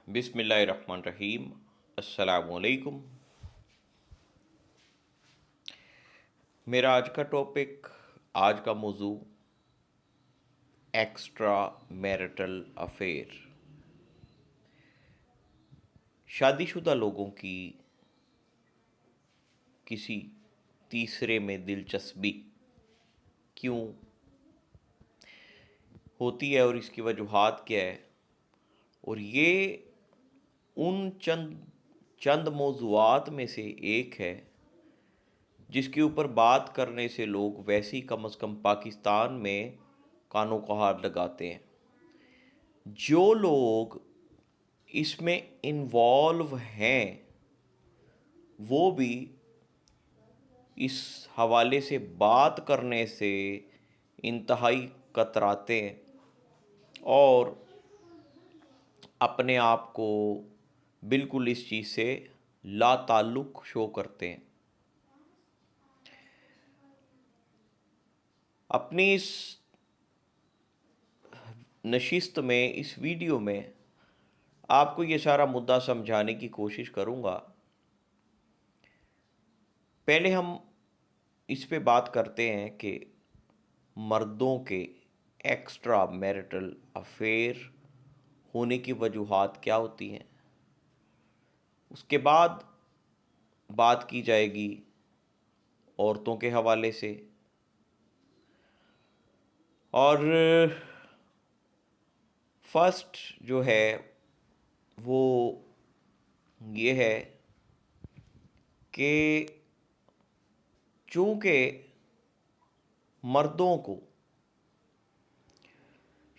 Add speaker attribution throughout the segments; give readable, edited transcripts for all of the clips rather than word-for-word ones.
Speaker 1: بسم اللہ الرحمن الرحیم۔ السلام علیکم۔ میرا آج کا ٹاپک، آج کا موضوع ایکسٹرا میرٹل افیئر، شادی شدہ لوگوں کی کسی تیسرے میں دلچسپی کیوں ہوتی ہے اور اس کی وجوہات کیا ہے، اور یہ ان چند موضوعات میں سے ایک ہے جس کے اوپر بات کرنے سے لوگ ویسے ہی کم از کم پاکستان میں کانوں کو ہاتھ لگاتے ہیں۔ جو لوگ اس میں انوالو ہیں وہ بھی اس حوالے سے بات کرنے سے انتہائی کتراتے ہیں اور اپنے آپ کو بالکل اس چیز سے لا تعلق شو کرتے ہیں۔ اپنی اس نشست میں، اس ویڈیو میں آپ کو یہ سارا مدعا سمجھانے کی کوشش کروں گا۔ پہلے ہم اس پہ بات کرتے ہیں کہ مردوں کے ایکسٹرا میرٹل افیئر ہونے کی وجوہات کیا ہوتی ہیں، اس کے بعد بات کی جائے گی عورتوں کے حوالے سے، اور فرسٹ جو ہے وہ یہ ہے کہ چونکہ مردوں کو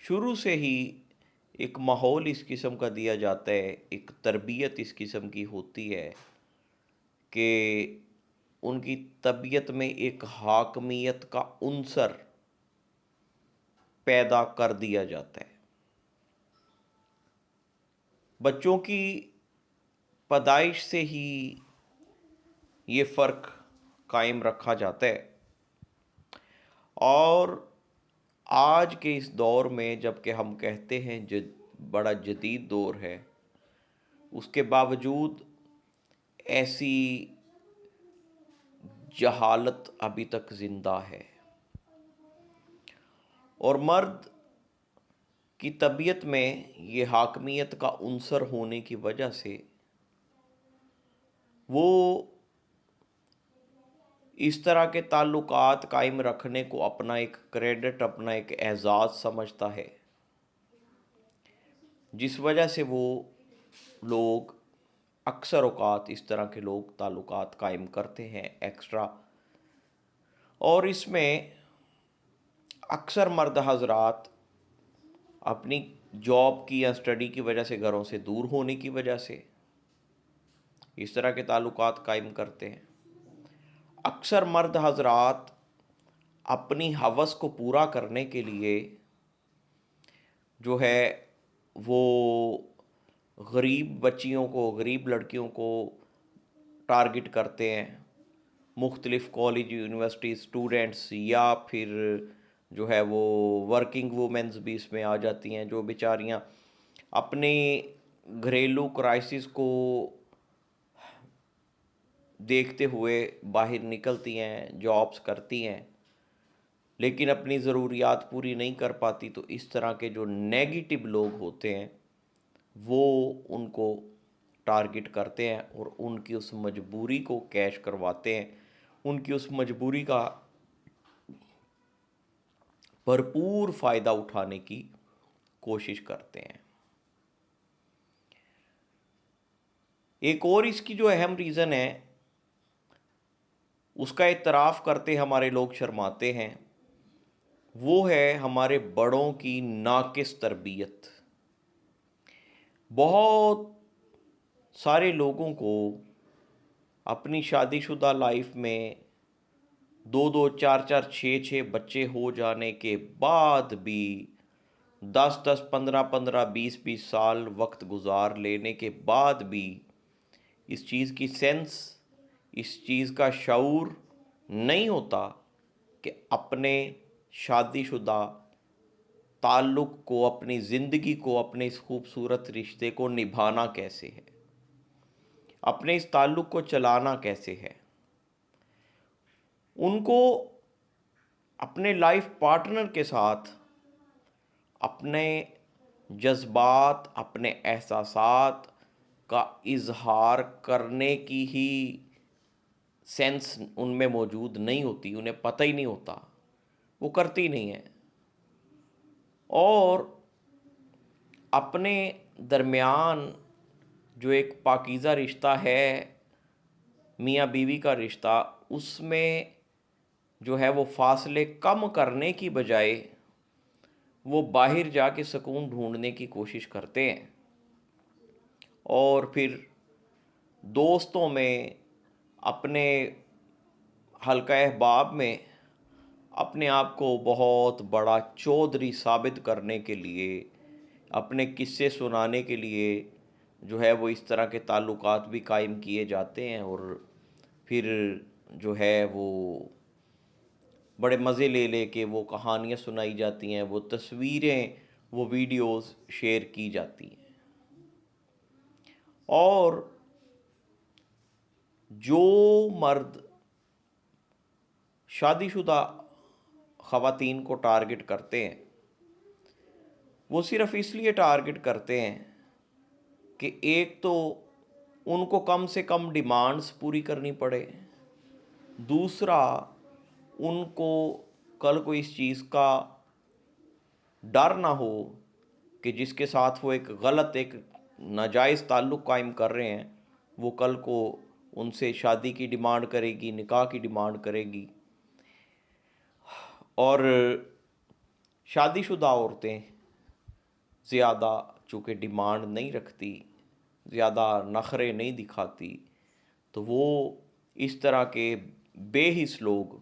Speaker 1: شروع سے ہی ایک ماحول اس قسم کا دیا جاتا ہے، ایک تربیت اس قسم کی ہوتی ہے کہ ان کی طبیعت میں ایک حاکمیت کا عنصر پیدا کر دیا جاتا ہے۔ بچوں کی پیدائش سے ہی یہ فرق قائم رکھا جاتا ہے، اور آج کے اس دور میں جب کہ ہم کہتے ہیں بڑا جدید دور ہے، اس کے باوجود ایسی جہالت ابھی تک زندہ ہے، اور مرد کی طبیعت میں یہ حاکمیت کا عنصر ہونے کی وجہ سے وہ اس طرح کے تعلقات قائم رکھنے کو اپنا ایک کریڈٹ، اپنا ایک اعزاز سمجھتا ہے، جس وجہ سے وہ لوگ اکثر اوقات اس طرح کے لوگ تعلقات قائم کرتے ہیں ایکسٹرا، اور اس میں اکثر مرد حضرات اپنی جاب کی یا اسٹڈی کی وجہ سے، گھروں سے دور ہونے کی وجہ سے اس طرح کے تعلقات قائم کرتے ہیں۔ اکثر مرد حضرات اپنی ہوس کو پورا کرنے کے لیے جو ہے وہ غریب بچیوں کو، غریب لڑکیوں کو ٹارگٹ کرتے ہیں، مختلف کالج یونیورسٹی اسٹوڈنٹس، یا پھر جو ہے وہ ورکنگ وومنز بھی اس میں آ جاتی ہیں، جو بیچاریاں اپنے گھریلو کرائسس کو دیکھتے ہوئے باہر نکلتی ہیں، جابس کرتی ہیں، لیکن اپنی ضروریات پوری نہیں کر پاتی، تو اس طرح کے جو نیگیٹو لوگ ہوتے ہیں وہ ان کو ٹارگٹ کرتے ہیں اور ان کی اس مجبوری کو کیش کرواتے ہیں، ان کی اس مجبوری کا بھرپور فائدہ اٹھانے کی کوشش کرتے ہیں۔ ایک اور اس کی جو اہم ریزن ہے، اس کا اعتراف کرتے ہمارے لوگ شرماتے ہیں، وہ ہے ہمارے بڑوں کی ناقص تربیت۔ بہت سارے لوگوں کو اپنی شادی شدہ لائف میں 2 4 6 بچے ہو جانے کے بعد بھی 10 15 20 سال وقت گزار لینے کے بعد بھی اس چیز کی سینس، اس چیز کا شعور نہیں ہوتا کہ اپنے شادی شدہ تعلق کو، اپنی زندگی کو، اپنے اس خوبصورت رشتے کو نبھانا کیسے ہے، اپنے اس تعلق کو چلانا کیسے ہے. ان کو اپنے لائف پارٹنر کے ساتھ اپنے جذبات، اپنے احساسات کا اظہار کرنے کی ہی سینس ان میں موجود نہیں ہوتی، انہیں پتہ ہی نہیں ہوتا، وہ کرتی نہیں ہیں. اور اپنے درمیان جو ایک پاکیزہ رشتہ ہے، میاں بیوی کا رشتہ، اس میں جو ہے وہ فاصلے کم کرنے کی بجائے وہ باہر جا کے سکون ڈھونڈنے کی کوشش کرتے ہیں، اور پھر دوستوں میں، اپنے حلقہ احباب میں اپنے آپ کو بہت بڑا چودھری ثابت کرنے کے لیے، اپنے قصے سنانے کے لیے جو ہے وہ اس طرح کے تعلقات بھی قائم کیے جاتے ہیں، اور پھر جو ہے وہ بڑے مزے لے لے کے وہ کہانیاں سنائی جاتی ہیں، وہ تصویریں، وہ ویڈیوز شیئر کی جاتی ہیں. اور جو مرد شادی شدہ خواتین کو ٹارگٹ کرتے ہیں، وہ صرف اس لیے ٹارگٹ کرتے ہیں کہ ایک تو ان کو کم سے کم ڈیمانڈز پوری کرنی پڑے، دوسرا ان کو کل کو اس چیز کا ڈر نہ ہو کہ جس کے ساتھ وہ ایک غلط، ایک ناجائز تعلق قائم کر رہے ہیں، وہ کل کو ان سے شادی کی ڈیمانڈ کرے گی، نکاح کی ڈیمانڈ کرے گی. اور شادی شدہ عورتیں زیادہ چونکہ ڈیمانڈ نہیں رکھتی، زیادہ نخرے نہیں دکھاتی، تو وہ اس طرح کے بے حس لوگ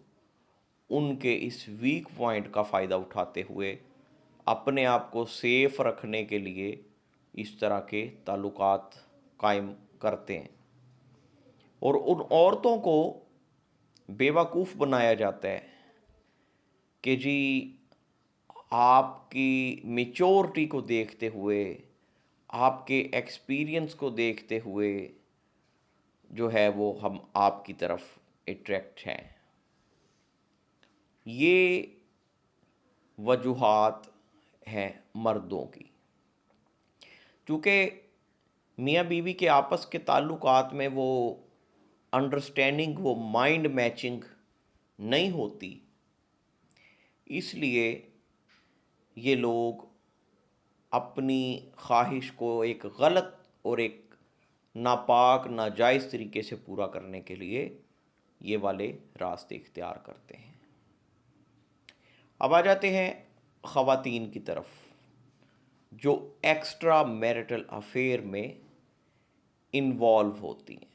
Speaker 1: ان کے اس ویک پوائنٹ کا فائدہ اٹھاتے ہوئے اپنے آپ کو سیف رکھنے کے لیے اس طرح کے تعلقات قائم کرتے ہیں. اور ان عورتوں کو بیوقوف بنایا جاتا ہے کہ جی آپ کی میچورٹی کو دیکھتے ہوئے، آپ کے ایکسپیرینس کو دیکھتے ہوئے جو ہے وہ ہم آپ کی طرف اٹریکٹ ہیں. یہ وجوہات ہیں مردوں کی. چونکہ میاں بیوی کے آپس کے تعلقات میں وہ انڈرسٹینڈنگ، وہ مائنڈ میچنگ نہیں ہوتی، اس لیے یہ لوگ اپنی خواہش کو ایک غلط اور ایک ناپاک، ناجائز طریقے سے پورا کرنے کے لیے یہ والے راستے اختیار کرتے ہیں. اب آ جاتے ہیں خواتین کی طرف جو ایکسٹرا میرٹل افیئر میں انوالو ہوتی ہیں.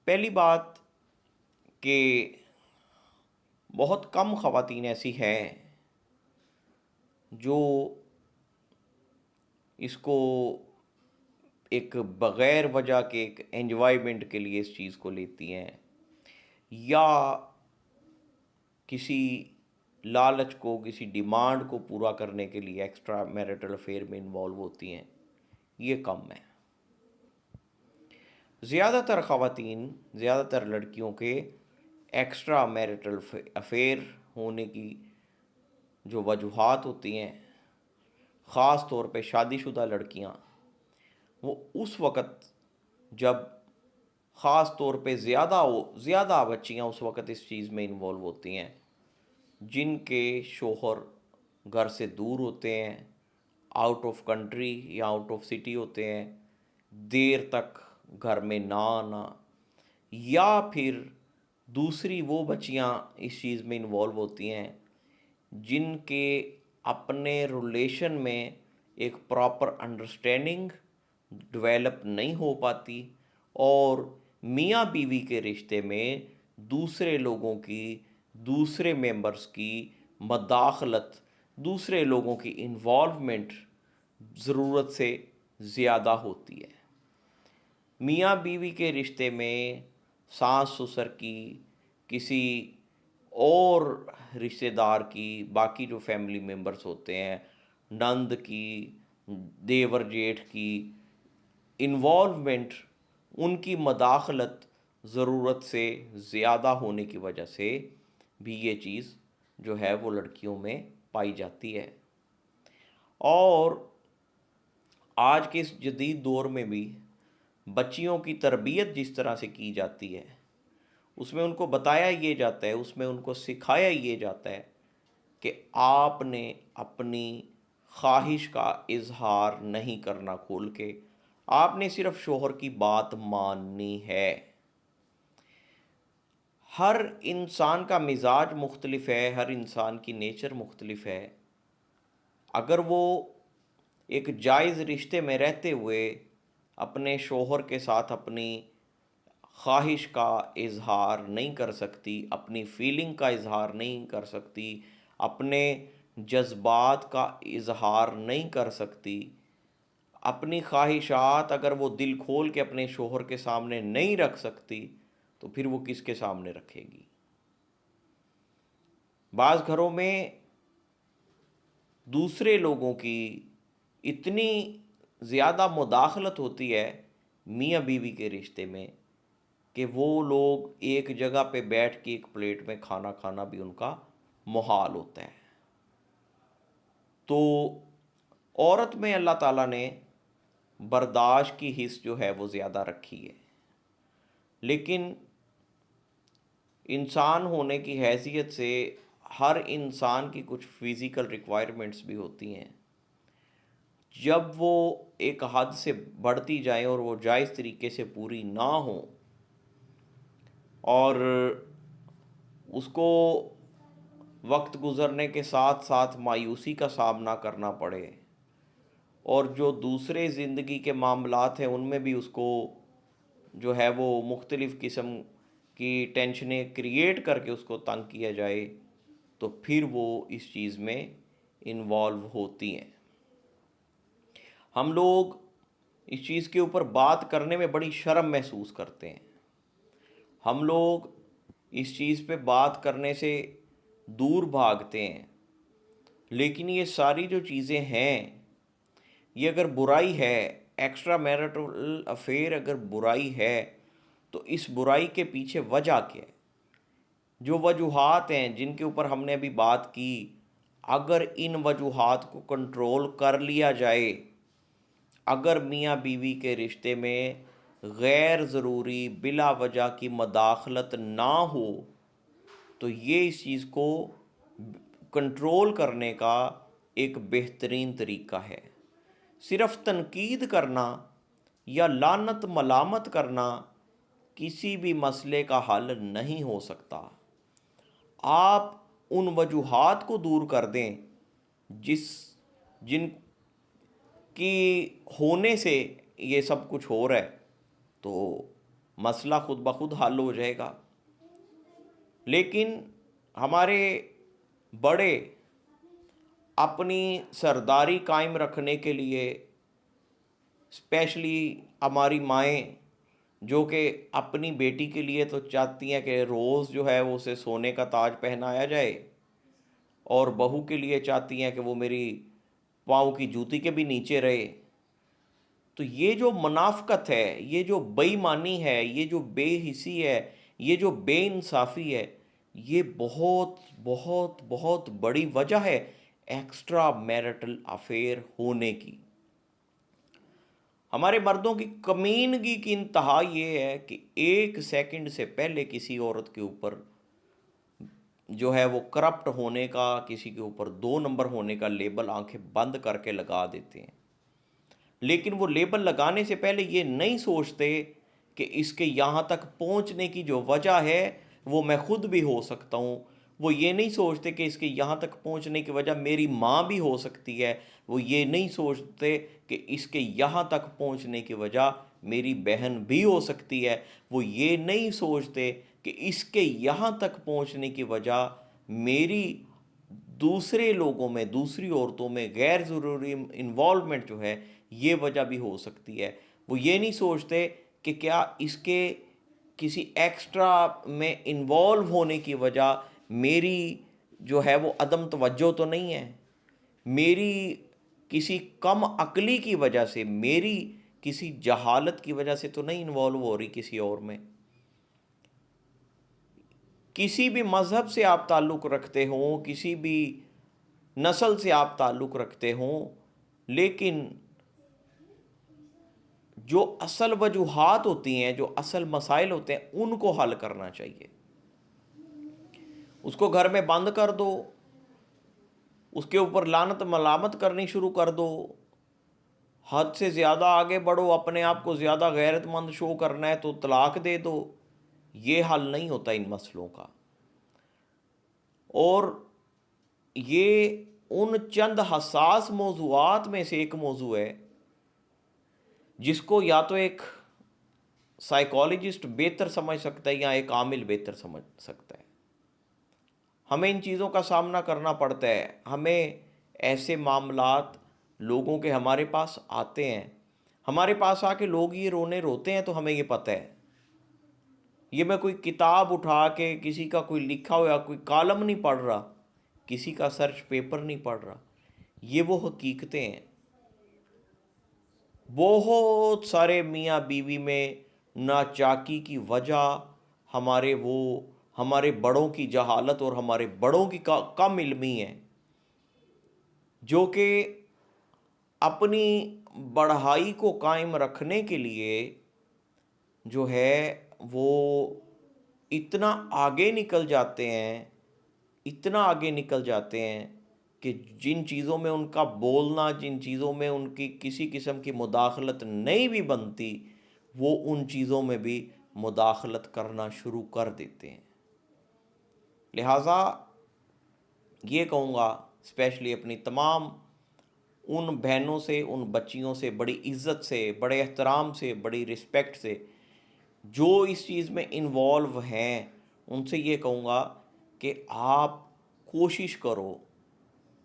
Speaker 1: پہلی بات کہ بہت کم خواتین ایسی ہیں جو اس کو ایک بغیر وجہ کے ایک انجوائمنٹ کے لیے اس چیز کو لیتی ہیں، یا کسی لالچ کو، کسی ڈیمانڈ کو پورا کرنے کے لیے ایکسٹرا میرٹل افیئر میں انوالو ہوتی ہیں. یہ کم ہے. زیادہ تر خواتین، زیادہ تر لڑکیوں کے ایکسٹرا میرٹل افیئر ہونے کی جو وجوہات ہوتی ہیں، خاص طور پہ شادی شدہ لڑکیاں، وہ اس وقت جب خاص طور پہ زیادہ بچیاں اس وقت اس چیز میں انوالو ہوتی ہیں جن کے شوہر گھر سے دور ہوتے ہیں، آؤٹ آف کنٹری یا آؤٹ آف سٹی ہوتے ہیں، دیر تک گھر میں نہ آنا، یا پھر دوسری وہ بچیاں اس چیز میں انوالو ہوتی ہیں جن کے اپنے ریلیشن میں ایک پراپر انڈرسٹینڈنگ ڈیولپ نہیں ہو پاتی، اور میاں بیوی کے رشتے میں دوسرے لوگوں کی، دوسرے ممبرس کی مداخلت، دوسرے لوگوں کی انوالومنٹ ضرورت سے زیادہ ہوتی ہے. میاں بیوی کے رشتے میں ساس سسر کی، کسی اور رشتہ دار کی، باقی جو فیملی ممبرس ہوتے ہیں، نند کی، دیور جیٹھ کی انوالومنٹ، ان کی مداخلت ضرورت سے زیادہ ہونے کی وجہ سے بھی یہ چیز جو ہے وہ لڑکیوں میں پائی جاتی ہے۔ اور آج کے اس جدید دور میں بھی بچیوں کی تربیت جس طرح سے کی جاتی ہے، اس میں ان کو بتایا یہ جاتا ہے، اس میں ان کو سکھایا یہ جاتا ہے کہ آپ نے اپنی خواہش کا اظہار نہیں کرنا کھول کے، آپ نے صرف شوہر کی بات ماننی ہے۔ ہر انسان کا مزاج مختلف ہے، ہر انسان کی نیچر مختلف ہے۔ اگر وہ ایک جائز رشتے میں رہتے ہوئے اپنے شوہر کے ساتھ اپنی خواہش کا اظہار نہیں کر سکتی، اپنی فیلنگ کا اظہار نہیں کر سکتی، اپنے جذبات کا اظہار نہیں کر سکتی، اپنی خواہشات اگر وہ دل کھول کے اپنے شوہر کے سامنے نہیں رکھ سکتی تو پھر وہ کس کے سامنے رکھے گی؟ بعض گھروں میں دوسرے لوگوں کی اتنی زیادہ مداخلت ہوتی ہے میاں بیوی کے رشتے میں کہ وہ لوگ ایک جگہ پہ بیٹھ کے ایک پلیٹ میں کھانا کھانا بھی ان کا محال ہوتا ہے۔ تو عورت میں اللہ تعالیٰ نے برداشت کی حص جو ہے وہ زیادہ رکھی ہے، لیکن انسان ہونے کی حیثیت سے ہر انسان کی کچھ فزیکل ریکوائرمنٹس بھی ہوتی ہیں۔ جب وہ ایک حد سے بڑھتی جائیں اور وہ جائز طریقے سے پوری نہ ہوں اور اس کو وقت گزرنے کے ساتھ ساتھ مایوسی کا سامنا کرنا پڑے، اور جو دوسرے زندگی کے معاملات ہیں ان میں بھی اس کو جو ہے وہ مختلف قسم کی ٹینشنیں کریٹ کر کے اس کو تنگ کیا جائے، تو پھر وہ اس چیز میں انوالو ہوتی ہیں۔ ہم لوگ اس چیز کے اوپر بات کرنے میں بڑی شرم محسوس کرتے ہیں، ہم لوگ اس چیز پہ بات کرنے سے دور بھاگتے ہیں، لیکن یہ ساری جو چیزیں ہیں، یہ اگر برائی ہے، ایکسٹرا میرٹل افیئر اگر برائی ہے تو اس برائی کے پیچھے وجہ کیا ہے؟ جو وجوہات ہیں جن کے اوپر ہم نے ابھی بات کی، اگر ان وجوہات کو کنٹرول کر لیا جائے، اگر میاں بیوی کے رشتے میں غیر ضروری بلا وجہ کی مداخلت نہ ہو، تو یہ اس چیز کو کنٹرول کرنے کا ایک بہترین طریقہ ہے۔ صرف تنقید کرنا یا لعنت ملامت کرنا کسی بھی مسئلے کا حل نہیں ہو سکتا۔ آپ ان وجوہات کو دور کر دیں جن کی ہونے سے یہ سب کچھ ہو رہا ہے، تو مسئلہ خود بخود حل ہو جائے گا۔ لیکن ہمارے بڑے اپنی سرداری قائم رکھنے کے لیے، اسپیشلی ہماری مائیں جو کہ اپنی بیٹی کے لیے تو چاہتی ہیں کہ روز جو ہے وہ اسے سونے کا تاج پہنایا جائے، اور بہو کے لیے چاہتی ہیں کہ وہ میری پاؤں کی جوتی کے بھی نیچے رہے، تو یہ جو منافقت ہے، یہ جو بے ایمانی ہے، یہ جو بے حسی ہے، یہ جو بے انصافی ہے، یہ بہت بہت بہت بڑی وجہ ہے ایکسٹرا میرٹل افیئر ہونے کی۔ ہمارے مردوں کی کمینگی کی انتہا یہ ہے کہ ایک سیکنڈ سے پہلے کسی عورت کے اوپر جو ہے وہ کرپٹ ہونے کا، کسی کے اوپر 2 نمبر ہونے کا لیبل آنکھیں بند کر کے لگا دیتے ہیں، لیکن وہ لیبل لگانے سے پہلے یہ نہیں سوچتے کہ اس کے یہاں تک پہنچنے کی جو وجہ ہے وہ میں خود بھی ہو سکتا ہوں۔ وہ یہ نہیں سوچتے کہ اس کے یہاں تک پہنچنے کی وجہ میری ماں بھی ہو سکتی ہے۔ وہ یہ نہیں سوچتے کہ اس کے یہاں تک پہنچنے کی وجہ میری بہن بھی ہو سکتی ہے۔ وہ یہ نہیں سوچتے کہ اس کے یہاں تک پہنچنے کی وجہ میری دوسرے لوگوں میں، دوسری عورتوں میں غیر ضروری انوالومنٹ جو ہے یہ وجہ بھی ہو سکتی ہے۔ وہ یہ نہیں سوچتے کہ کیا اس کے کسی ایکسٹرا میں انوالو ہونے کی وجہ میری جو ہے وہ عدم توجہ تو نہیں ہے، میری کسی کم عقلی کی وجہ سے، میری کسی جہالت کی وجہ سے تو نہیں انوالو ہو رہی کسی اور میں۔ کسی بھی مذہب سے آپ تعلق رکھتے ہوں، کسی بھی نسل سے آپ تعلق رکھتے ہوں، لیکن جو اصل وجوہات ہوتی ہیں، جو اصل مسائل ہوتے ہیں، ان کو حل کرنا چاہیے۔ اس کو گھر میں بند کر دو، اس کے اوپر لعنت ملامت کرنی شروع کر دو، حد سے زیادہ آگے بڑھو، اپنے آپ کو زیادہ غیرت مند شو کرنا ہے تو طلاق دے دو، یہ حل نہیں ہوتا ان مسئلوں کا۔ اور یہ ان چند حساس موضوعات میں سے ایک موضوع ہے جس کو یا تو ایک سائیکالوجسٹ بہتر سمجھ سکتا ہے یا ایک عامل بہتر سمجھ سکتا ہے۔ ہمیں ان چیزوں کا سامنا کرنا پڑتا ہے، ہمیں ایسے معاملات لوگوں کے ہمارے پاس آتے ہیں، ہمارے پاس آ کے لوگ یہ روتے ہیں تو ہمیں یہ پتہ ہے، یہ میں کوئی کتاب اٹھا کے کسی کا کوئی لکھا ہوا کوئی کالم نہیں پڑھ رہا، کسی کا سرچ پیپر نہیں پڑھ رہا، یہ وہ حقیقتیں ہیں۔ بہت سارے میاں بیوی میں ناچاکی کی وجہ ہمارے بڑوں کی جہالت اور ہمارے بڑوں کی کم علمی ہے، جو کہ اپنی بڑھائی کو قائم رکھنے کے لیے جو ہے وہ اتنا آگے نکل جاتے ہیں، اتنا آگے نکل جاتے ہیں کہ جن چیزوں میں ان کا بولنا، جن چیزوں میں ان کی کسی قسم کی مداخلت نہیں بھی بنتی، وہ ان چیزوں میں بھی مداخلت کرنا شروع کر دیتے ہیں۔ لہٰذا یہ کہوں گا اسپیشلی اپنی تمام ان بہنوں سے، ان بچیوں سے بڑی عزت سے، بڑے احترام سے، بڑی رسپیکٹ سے جو اس چیز میں انوالو ہیں، ان سے یہ کہوں گا کہ آپ کوشش کرو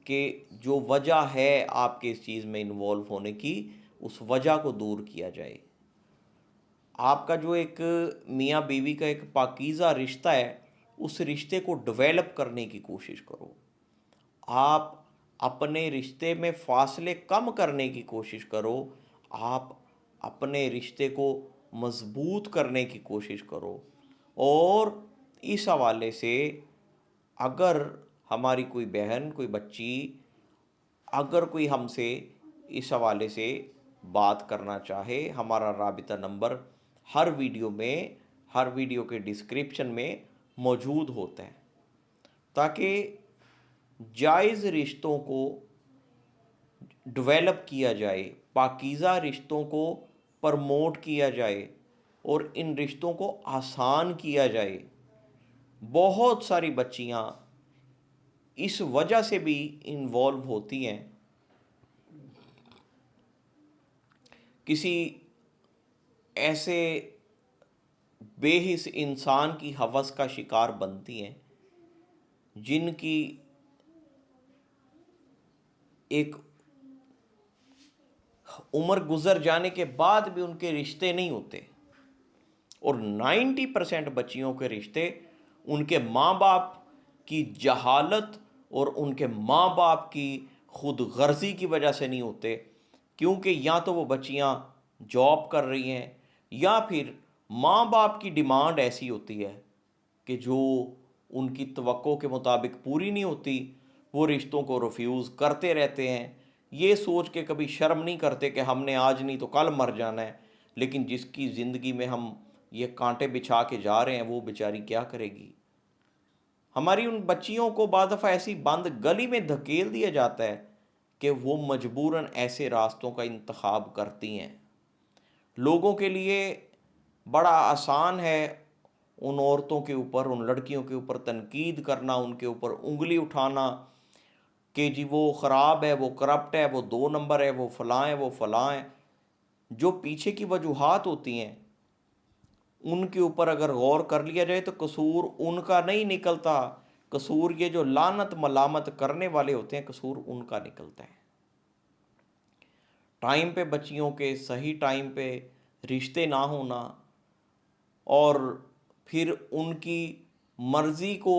Speaker 1: کہ جو وجہ ہے آپ کے اس چیز میں انوالو ہونے کی، اس وجہ کو دور کیا جائے۔ آپ کا جو ایک میاں بیوی کا ایک پاکیزہ رشتہ ہے، اس رشتے کو ڈیولپ کرنے کی کوشش کرو۔ آپ اپنے رشتے میں فاصلے کم کرنے کی کوشش کرو، آپ اپنے رشتے کو مضبوط کرنے کی کوشش کرو۔ اور اس حوالے سے اگر ہماری کوئی بہن، کوئی بچی، اگر کوئی ہم سے اس حوالے سے بات کرنا چاہے، ہمارا رابطہ نمبر ہر ویڈیو کے ڈسکرپشن میں موجود ہوتا ہے، تاکہ جائز رشتوں کو ڈیولپ کیا جائے، پاکیزہ رشتوں کو پرموٹ کیا جائے اور ان رشتوں کو آسان کیا جائے۔ بہت ساری بچیاں اس وجہ سے بھی انوالو ہوتی ہیں، کسی ایسے بے حس انسان کی ہوس کا شکار بنتی ہیں جن کی ایک عمر گزر جانے کے بعد بھی ان کے رشتے نہیں ہوتے، اور 90% بچیوں کے رشتے ان کے ماں باپ کی جہالت اور ان کے ماں باپ کی خود غرضی کی وجہ سے نہیں ہوتے، کیونکہ یا تو وہ بچیاں جاب کر رہی ہیں یا پھر ماں باپ کی ڈیمانڈ ایسی ہوتی ہے کہ جو ان کی توقع کے مطابق پوری نہیں ہوتی، وہ رشتوں کو ریفیوز کرتے رہتے ہیں، یہ سوچ کے کبھی شرم نہیں کرتے کہ ہم نے آج نہیں تو کل مر جانا ہے، لیکن جس کی زندگی میں ہم یہ کانٹے بچھا کے جا رہے ہیں وہ بیچاری کیا کرے گی۔ ہماری ان بچیوں کو بعض دفعہ ایسی بند گلی میں دھکیل دیا جاتا ہے کہ وہ مجبوراً ایسے راستوں کا انتخاب کرتی ہیں۔ لوگوں کے لیے بڑا آسان ہے ان عورتوں کے اوپر، ان لڑکیوں کے اوپر تنقید کرنا، ان کے اوپر انگلی اٹھانا کہ جی وہ خراب ہے، وہ کرپٹ ہے، وہ 2 نمبر ہے، وہ فلاں ہے، وہ فلاں ہے۔ جو پیچھے کی وجوہات ہوتی ہیں ان کے اوپر اگر غور کر لیا جائے تو قصور ان کا نہیں نکلتا، قصور یہ جو لعنت ملامت کرنے والے ہوتے ہیں، قصور ان کا نکلتا ہے۔ ٹائم پہ بچیوں کے صحیح ٹائم پہ رشتے نہ ہونا، اور پھر ان کی مرضی کو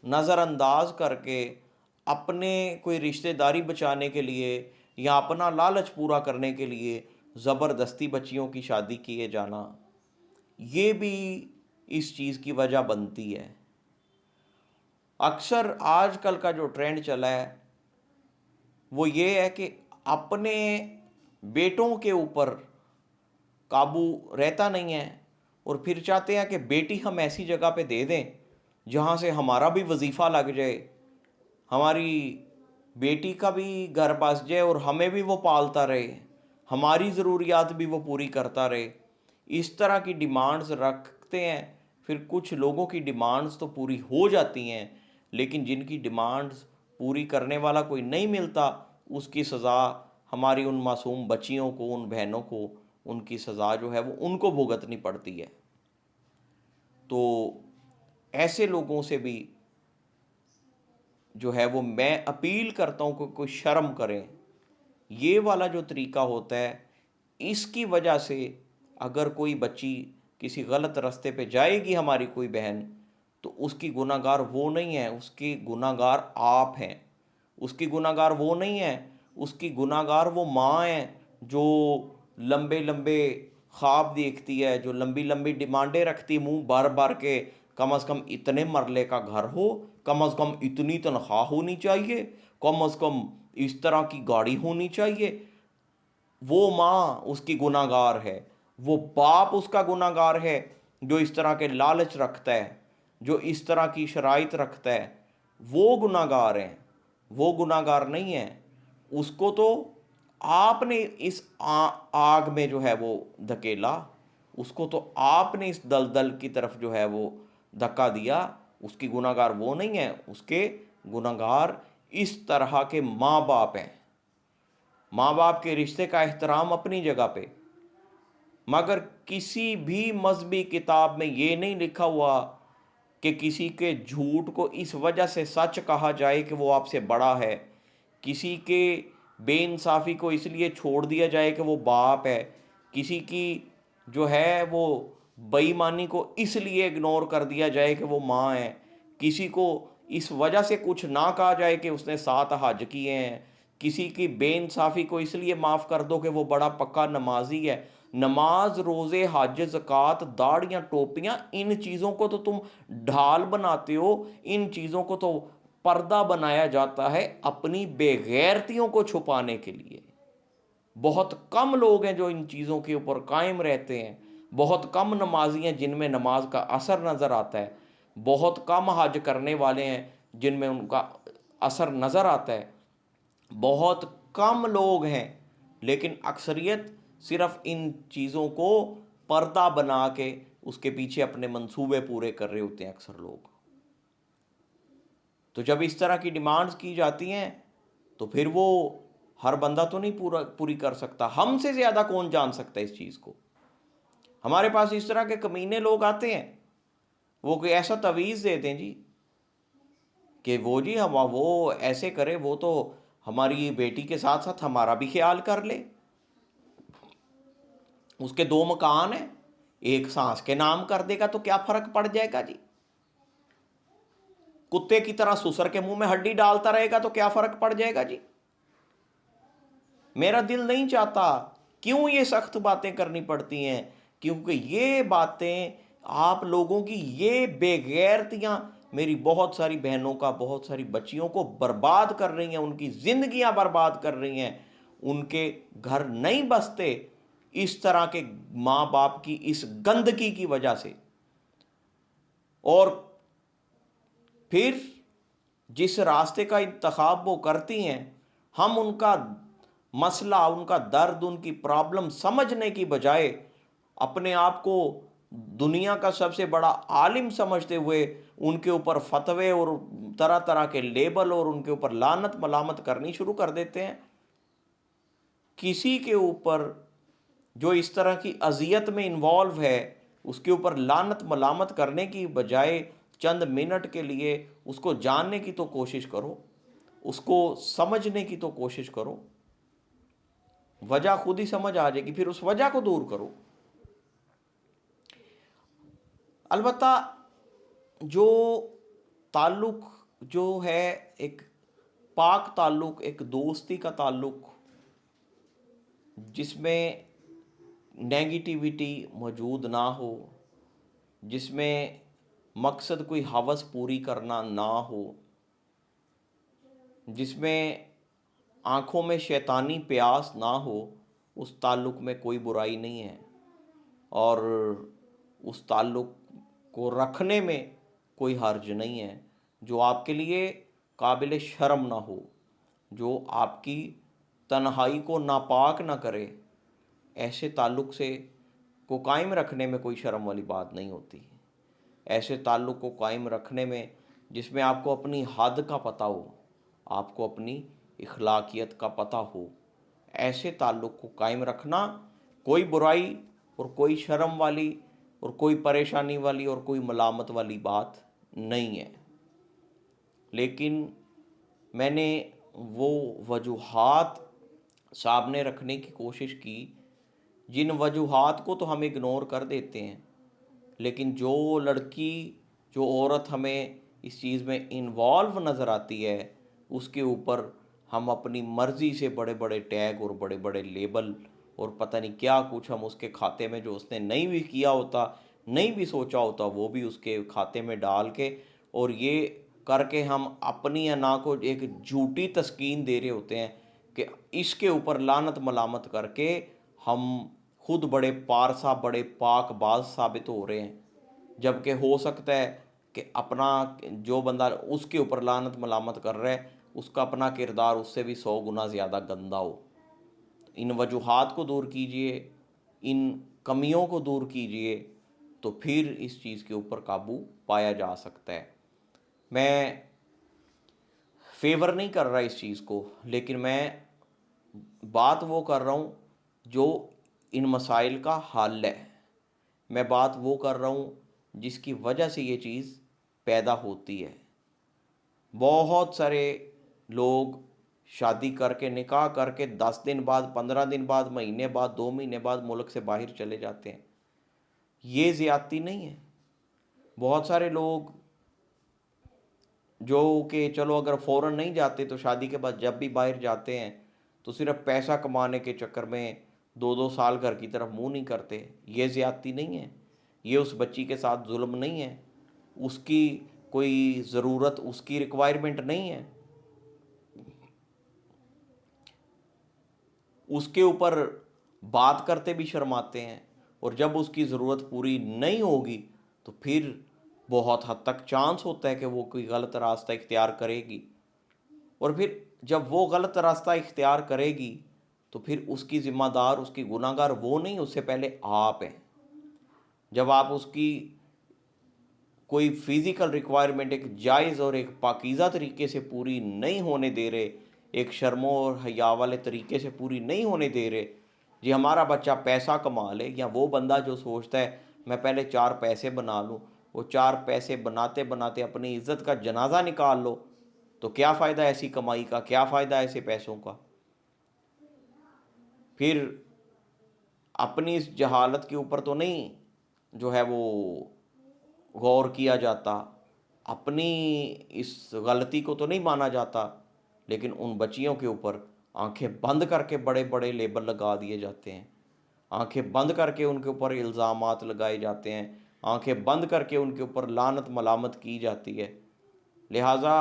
Speaker 1: نظر انداز کر کے اپنے کوئی رشتہ داری بچانے کے لیے یا اپنا لالچ پورا کرنے کے لیے زبردستی بچیوں کی شادی کیے جانا، یہ بھی اس چیز کی وجہ بنتی ہے۔ اکثر آج کل کا جو ٹرینڈ چلا ہے وہ یہ ہے کہ اپنے بیٹوں کے اوپر قابو رہتا نہیں ہے، اور پھر چاہتے ہیں کہ بیٹی ہم ایسی جگہ پہ دے دیں جہاں سے ہمارا بھی وظیفہ لگ جائے، ہماری بیٹی کا بھی گھر بس جائے اور ہمیں بھی وہ پالتا رہے، ہماری ضروریات بھی وہ پوری کرتا رہے۔ اس طرح کی ڈیمانڈز رکھتے ہیں۔ پھر کچھ لوگوں کی ڈیمانڈز تو پوری ہو جاتی ہیں، لیکن جن کی ڈیمانڈز پوری کرنے والا کوئی نہیں ملتا، اس کی سزا ہماری ان معصوم بچیوں کو، ان بہنوں کو، ان کی سزا جو ہے وہ ان کو بھگتنی پڑتی ہے۔ تو ایسے لوگوں سے بھی جو ہے وہ میں اپیل کرتا ہوں کہ کوئی شرم کریں۔ یہ والا جو طریقہ ہوتا ہے، اس کی وجہ سے اگر کوئی بچی کسی غلط راستے پہ جائے گی، ہماری کوئی بہن، تو اس کی گناہ گار وہ نہیں ہے، اس کی گناہ گار آپ ہیں۔ اس کی گناہ گار وہ نہیں ہے، اس کی گناہ گار وہ ماں ہیں جو لمبے لمبے خواب دیکھتی ہے، جو لمبی لمبی ڈیمانڈیں رکھتی، منہ بھر بھر کے، کم از کم اتنے مرلے کا گھر ہو، کم از کم اتنی تنخواہ ہونی چاہیے، کم از کم اس طرح کی گاڑی ہونی چاہیے۔ وہ ماں اس کی گناہ گار ہے، وہ باپ اس کا گناہ گار ہے جو اس طرح کے لالچ رکھتا ہے، جو اس طرح کی شرائط رکھتا ہے، وہ گناہ گار ہیں، وہ گناہ گار نہیں ہیں۔ اس کو تو آپ نے اس آگ میں جو ہے وہ دھکیلا، اس کو تو آپ نے اس دلدل کی طرف جو ہے وہ دھکا دیا۔ اس کی گناہ گار وہ نہیں ہے، اس کے گناہ گار اس طرح کے ماں باپ ہیں۔ ماں باپ کے رشتے کا احترام اپنی جگہ پہ، مگر کسی بھی مذہبی کتاب میں یہ نہیں لکھا ہوا کہ کسی کے جھوٹ کو اس وجہ سے سچ کہا جائے کہ وہ آپ سے بڑا ہے، کسی کے بے انصافی کو اس لیے چھوڑ دیا جائے کہ وہ باپ ہے، کسی کی جو ہے وہ بے ایمانی کو اس لیے اگنور کر دیا جائے کہ وہ ماں ہے، کسی کو اس وجہ سے کچھ نہ کہا جائے کہ اس نے 7 حج کیے ہیں، کسی کی بے انصافی کو اس لیے معاف کر دو کہ وہ بڑا پکا نمازی ہے۔ نماز، روزے، حج، زکوٰۃ، داڑیاں، ٹوپیاں، ان چیزوں کو تو تم ڈھال بناتے ہو، ان چیزوں کو تو پردہ بنایا جاتا ہے اپنی بے غیرتیوں کو چھپانے کے لیے۔ بہت کم لوگ ہیں جو ان چیزوں کے اوپر قائم رہتے ہیں، بہت کم نمازی ہیں جن میں نماز کا اثر نظر آتا ہے، بہت کم حج کرنے والے ہیں جن میں ان کا اثر نظر آتا ہے، بہت کم لوگ ہیں، لیکن اکثریت صرف ان چیزوں کو پردہ بنا کے اس کے پیچھے اپنے منصوبے پورے کر رہے ہوتے ہیں اکثر لوگ۔ تو جب اس طرح کی ڈیمانڈز کی جاتی ہیں تو پھر وہ ہر بندہ تو نہیں پوری کر سکتا۔ ہم سے زیادہ کون جان سکتا ہے اس چیز کو؟ ہمارے پاس اس طرح کے کمینے لوگ آتے ہیں، وہ کوئی ایسا تعویذ دیتے ہیں جی کہ وہ جی وہ ایسے کرے، وہ تو ہماری بیٹی کے ساتھ ساتھ ہمارا بھی خیال کر لے، اس کے 2 مکان ہیں، ایک سانس کے نام کر دے گا تو کیا فرق پڑ جائے گا جی؟ کتے کی طرح سسر کے منہ میں ہڈی ڈالتا رہے گا تو کیا فرق پڑ جائے گا جی؟ میرا دل نہیں چاہتا۔ کیوں یہ سخت باتیں کرنی پڑتی ہیں؟ کیونکہ یہ باتیں آپ لوگوں کی یہ بے غیرتیاں میری بہت ساری بہنوں کا، بہت ساری بچیوں کو برباد کر رہی ہیں، ان کی زندگیاں برباد کر رہی ہیں، ان کے گھر نہیں بستے اس طرح کے ماں باپ کی اس گندگی کی وجہ سے۔ اور پھر جس راستے کا انتخاب وہ کرتی ہیں، ہم ان کا مسئلہ، ان کا درد، ان کی پرابلم سمجھنے کی بجائے اپنے آپ کو دنیا کا سب سے بڑا عالم سمجھتے ہوئے ان کے اوپر فتوے اور طرح طرح کے لیبل اور ان کے اوپر لعنت ملامت کرنی شروع کر دیتے ہیں۔ کسی کے اوپر جو اس طرح کی اذیت میں انوالو ہے، اس کے اوپر لعنت ملامت کرنے کی بجائے چند منٹ کے لیے اس کو جاننے کی تو کوشش کرو، اس کو سمجھنے کی تو کوشش کرو، وجہ خود ہی سمجھ آ جائے گی، پھر اس وجہ کو دور کرو۔ البتہ جو تعلق جو ہے ایک پاک تعلق، ایک دوستی کا تعلق، جس میں نیگیٹیوٹی موجود نہ ہو، جس میں مقصد کوئی ہوس پوری کرنا نہ ہو، جس میں آنکھوں میں شیطانی پیاس نہ ہو، اس تعلق میں کوئی برائی نہیں ہے، اور اس تعلق کو رکھنے میں کوئی حرج نہیں ہے۔ جو آپ کے لیے قابل شرم نہ ہو، جو آپ کی تنہائی کو ناپاک نہ کرے، ایسے تعلق سے کو قائم رکھنے میں کوئی شرم والی بات نہیں ہوتی۔ ایسے تعلق کو قائم رکھنے میں، جس میں آپ کو اپنی حد کا پتہ ہو، آپ کو اپنی اخلاقیت کا پتہ ہو، ایسے تعلق کو قائم رکھنا کوئی برائی اور کوئی شرم والی اور کوئی پریشانی والی اور کوئی ملامت والی بات نہیں ہے۔ لیکن میں نے وہ وجوہات سامنے رکھنے کی کوشش کی جن وجوہات کو تو ہم اگنور کر دیتے ہیں، لیکن جو لڑکی، جو عورت ہمیں اس چیز میں انوالو نظر آتی ہے، اس کے اوپر ہم اپنی مرضی سے بڑے بڑے ٹیگ اور بڑے بڑے لیبل اور پتہ نہیں کیا کچھ ہم اس کے کھاتے میں، جو اس نے نہیں بھی کیا ہوتا، نہیں بھی سوچا ہوتا، وہ بھی اس کے کھاتے میں ڈال کے، اور یہ کر کے ہم اپنی انا کو ایک جھوٹی تسکین دے رہے ہوتے ہیں کہ اس کے اوپر لعنت ملامت کر کے ہم خود بڑے پارسا، بڑے پاک باز ثابت ہو رہے ہیں، جبکہ ہو سکتا ہے کہ اپنا جو بندہ اس کے اوپر لعنت ملامت کر رہا ہے، اس کا اپنا کردار اس سے بھی 100 گنا زیادہ گندا ہو۔ ان وجوہات کو دور کیجئے، ان کمیوں کو دور کیجئے، تو پھر اس چیز کے اوپر قابو پایا جا سکتا ہے۔ میں فیور نہیں کر رہا اس چیز کو، لیکن میں بات وہ کر رہا ہوں جو ان مسائل کا حل ہے۔ میں بات وہ کر رہا ہوں جس کی وجہ سے یہ چیز پیدا ہوتی ہے۔ بہت سارے لوگ شادی کر کے، نکاح کر کے 10 دن بعد، 15 دن بعد، مہینے بعد، 2 مہینے بعد ملک سے باہر چلے جاتے ہیں۔ یہ زیادتی نہیں ہے۔ بہت سارے لوگ جو کہ چلو اگر فوراً نہیں جاتے تو شادی کے بعد جب بھی باہر جاتے ہیں تو صرف پیسہ کمانے کے چکر میں 2 سال گھر کی طرف منہ نہیں کرتے۔ یہ زیادتی نہیں ہے، یہ اس بچی کے ساتھ ظلم نہیں ہے، اس کی کوئی ضرورت، اس کی ریکوائرمنٹ نہیں ہے، اس کے اوپر بات کرتے بھی شرماتے ہیں، اور جب اس کی ضرورت پوری نہیں ہوگی تو پھر بہت حد تک چانس ہوتا ہے کہ وہ کوئی غلط راستہ اختیار کرے گی، اور پھر جب وہ غلط راستہ اختیار کرے گی تو پھر اس کی ذمہ دار، اس کی گناہ گار وہ نہیں، اس سے پہلے آپ ہیں۔ جب آپ اس کی کوئی فزیکل ریکوائرمنٹ ایک جائز اور ایک پاکیزہ طریقے سے پوری نہیں ہونے دے رہے، ایک شرم اور حیا والے طریقے سے پوری نہیں ہونے دے رہے، جی ہمارا بچہ پیسہ کما لے، یا وہ بندہ جو سوچتا ہے میں پہلے 4 پیسے بنا لوں، وہ 4 پیسے بناتے بناتے اپنی عزت کا جنازہ نکال لو، تو کیا فائدہ ایسی کمائی کا، کیا فائدہ ایسے پیسوں کا؟ پھر اپنی اس جہالت کے اوپر تو نہیں جو ہے وہ غور کیا جاتا، اپنی اس غلطی کو تو نہیں مانا جاتا، لیکن ان بچیوں کے اوپر آنکھیں بند کر کے بڑے بڑے لیبل لگا دیے جاتے ہیں، آنکھیں بند کر کے ان کے اوپر الزامات لگائے جاتے ہیں، آنکھیں بند کر کے ان کے اوپر لعنت ملامت کی جاتی ہے۔ لہٰذا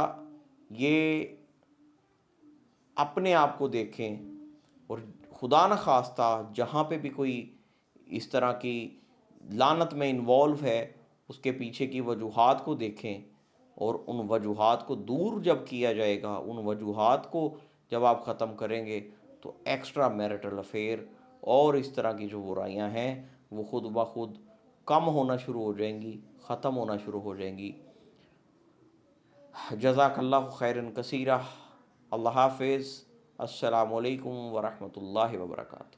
Speaker 1: یہ اپنے آپ کو دیکھیں، اور خدا نخواستہ جہاں پہ بھی کوئی اس طرح کی لعنت میں انوالو ہے، اس کے پیچھے کی وجوہات کو دیکھیں، اور ان وجوہات کو دور جب کیا جائے گا، ان وجوہات کو جب آپ ختم کریں گے، تو ایکسٹرا میرٹل افیئر اور اس طرح کی جو برائیاں ہیں وہ خود بخود کم ہونا شروع ہو جائیں گی، ختم ہونا شروع ہو جائیں گی۔ جزاک اللہ خیرن کثیرہ۔ اللہ حافظ۔ السلام علیکم ورحمۃ اللہ وبرکاتہ۔